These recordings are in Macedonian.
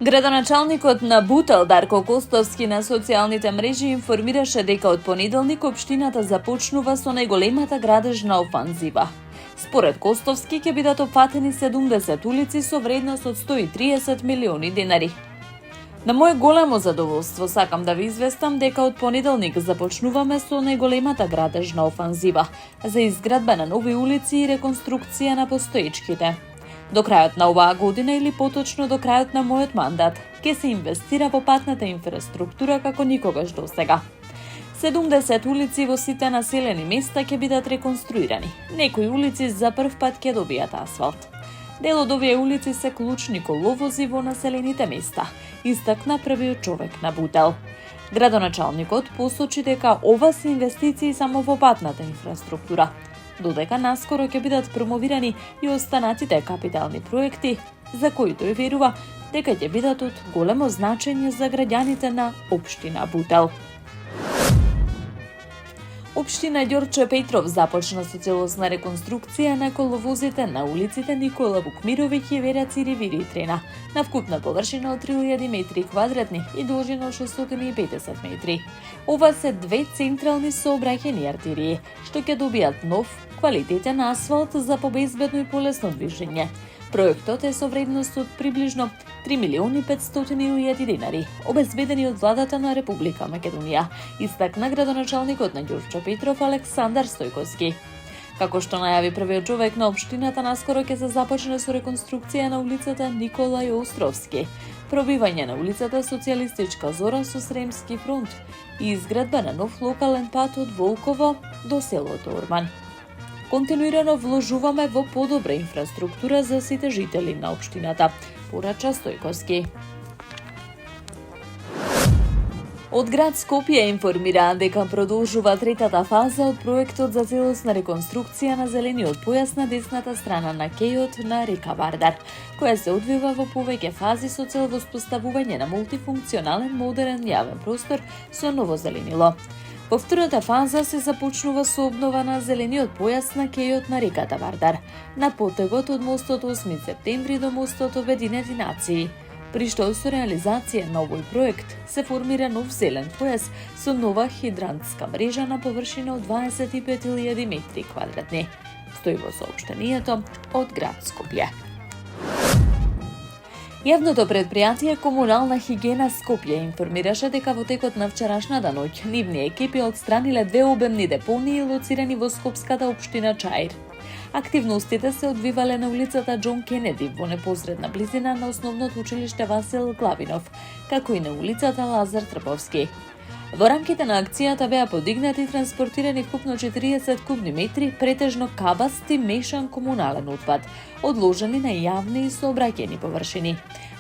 Градоначалникот на Бутел Дарко Костовски на социјалните мрежи информираше дека од понеделник општината започнува со најголемата градежна офанзива. Според Костовски ќе бидат опфатени 70 улици со вредност од 130 милиони денари. На моje големо задоволство сакам да ви известам дека од понеделник започнуваме со најголемата градежна офанзива за изградба на нови улици и реконструкција на постоечките. До крајот на оваа година или поточно до крајот на мојот мандат ќе се инвестира во патната инфраструктура како никогаш досега. 70 улици во сите населени места ќе бидат реконструирани. Некои улици за прв пат ќе добијат асфалт. Дел од овие улици се клучни коловози во населените места, истакна првиот човек на Бутел. Градоначалникот посочи дека ова се инвестиции само во патната инфраструктура, додека наскоро ќе бидат промовирани и останатите капитални проекти, за кои тој верува дека ќе бидат од големо значење за граѓаните на општина Бутел. Општина Ѓорче Петров започна со целосна реконструкција на коловозите на улиците Никола Вукмировиќ и Вера Циривири Трена, на вкупна површина од 3000 метри квадратни и должина од 650 метри. Ова се две централни сообраќајни артерии, што ќе добијат нов, квалитетен асфалт за побезбедно и полесно движење. Проектот е со вредност од приближно 3.500.000 денари, обезбедени од владата на Република Македонија, истакна градоначалникот на Ѓорче Петров Александар Стојковски. Како што најави првиот човек на општината, наскоро ќе се започне со реконструкција на улицата Николај Островски, пробивање на улицата Социјалистичка Зора со Сремски фронт и изградба на нов локален пат од Волково до селото Орман. Континуирано вложуваме во подобра инфраструктура за сите жители на општината, порача Стојковски. Од град Скопје информираа дека продолжува третата фаза од проектот за целосна реконструкција на зелениот појас на десната страна на кејот на река Вардар, која се одвива во повеќе фази со цел воспоставување на мултифункционален модерен јавен простор со ново зеленило. Во втората фаза се започнува со обнова на зелениот појас на кејот на реката Вардар, на потегот од мостот 8 септември до мостот Обединети нации, при што со реализација на овој проект се формира нов зелен појас со нова хидрантска мрежа на површина од 25.000 метри квадратни, стои во соопштението од град Скопје. Јавното предпријатие Комунална хигиена Скопје информираше дека во текот на вчерашната ноќ нивни екипи отстраниле две обемни депонии лоцирани во скопската општина Чаир. Активностите се одвивале на улицата Џон Кенеди во непосредна близина на основното училиште Васил Главинов, како и на улицата Лазар Трповски. Во рамките на акцијата беа подигнати и транспортирани вкупно 40 кубни метри претежно кабасти мешан комунален отпад, одложени на јавни и сообраќајни површини.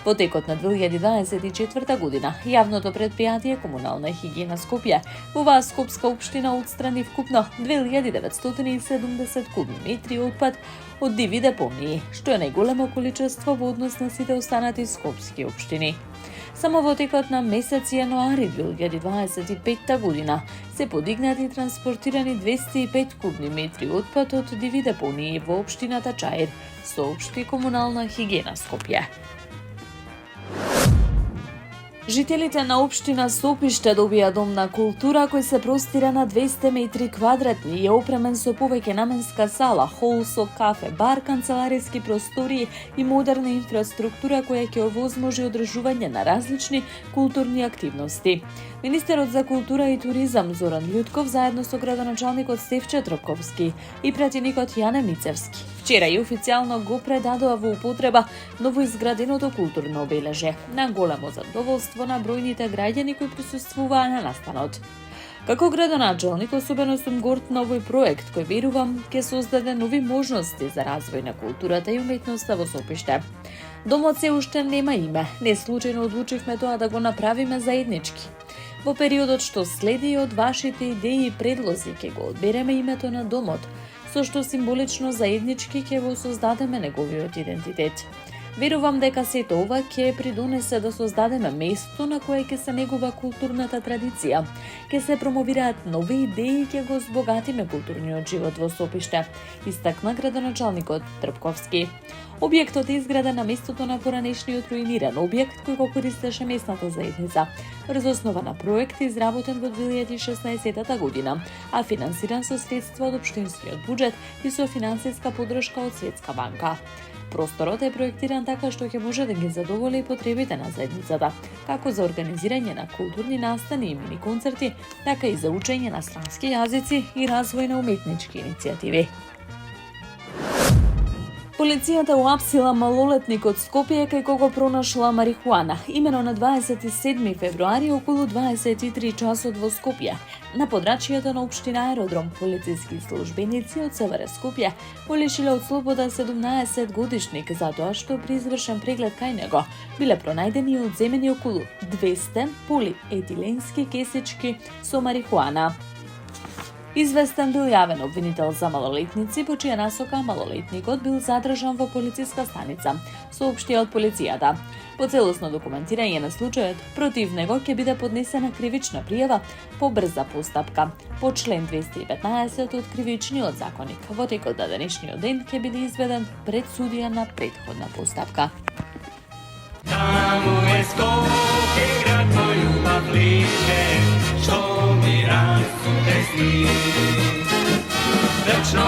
Во текот на 2024 година, јавното предпријатие Комунална хигиена Скопје во оваа скопска општина отстрани вкупно 2970 кубни метри отпад од диви депонии, што е најголемо количество во однос на сите останати скопски општини. Само во текот на месец јануари 2025 година се подигнати и транспортирани 205 кубни метри отпад од диви депонии во општината Чаир, соопшти Комунална хигиена Скопје. Жителите на општина Сопиште добија дом на култура кој се простира на 200 метри квадратни и е опремен со повеќе наменска сала, хол со кафе, бар, канцелариски простории и модерна инфраструктура која ќе овозможи одржување на различни културни активности. Министерот за култура и туризам Зоран Љутков заедно со градоначалникот Стефче Тропковски и пратеникот Јане Мицевски вчера и официјално го предадоа во употреба новоизграденото културно обележје, на големо задоволство на бројните граѓани кои присуствуваа на настанот. Како градоначалник особено сум горд на овој проект кој верувам ќе создаде нови можности за развој на културата и уметноста во Сопиште. Домот се уште нема име, не случајно одлучивме тоа да го направиме заеднички. Во периодот што следи од вашите идеи и предлози ќе го одбереме името на домот, со што символично заеднички ќе го создадеме неговиот идентитет. Верувам дека сето ова ќе придонесе да создадеме место на кое ќе се негува културната традиција, ќе се промовираат нови идеи и ќе го збогатиме културниот живот во Сопиште, истакна градоначалникот Трпковски. Објектот е изграден на местото на поранешниот руиниран објект кој го користеше местната заедница, врз основа на проект изработен во 2016 година, а финансиран со средства од општинскиот буџет и со финансиска поддршка од Светска банка. Просторот е проектиран така што ќе може да ги задоволи потребите на заедницата, како за организирање на културни настани и мини концерти, така и за учење на странски јазици и развој на уметнички иницијативи. Полицијата уапсила малолетник од Скопје кај кого пронашла марихуана, имено на 27 февруари околу 23 часот во Скопје. На подрачјето на општина Аеродром, полициски службеници од СВР Скопје го лишиле од слобода 17 годишник затоа што при извршен преглед кај него биле пронајдени и одземени околу 200 полиетиленски кесички со марихуана. Известен бил јавен обвинител за малолетници, по чија насока малолетникот бил задржан во полициска станица, соопшти од полицијата. По целосно документирање на случајот, против него ќе биде поднесена кривична пријава по брза постапка, по член 215 од Кривичниот законник. Во текот на денешниот ден ќе биде изведен пред судија на претходна постапка. Таму е Скопје, град мој љубав лише, што ми расте сни. Вечно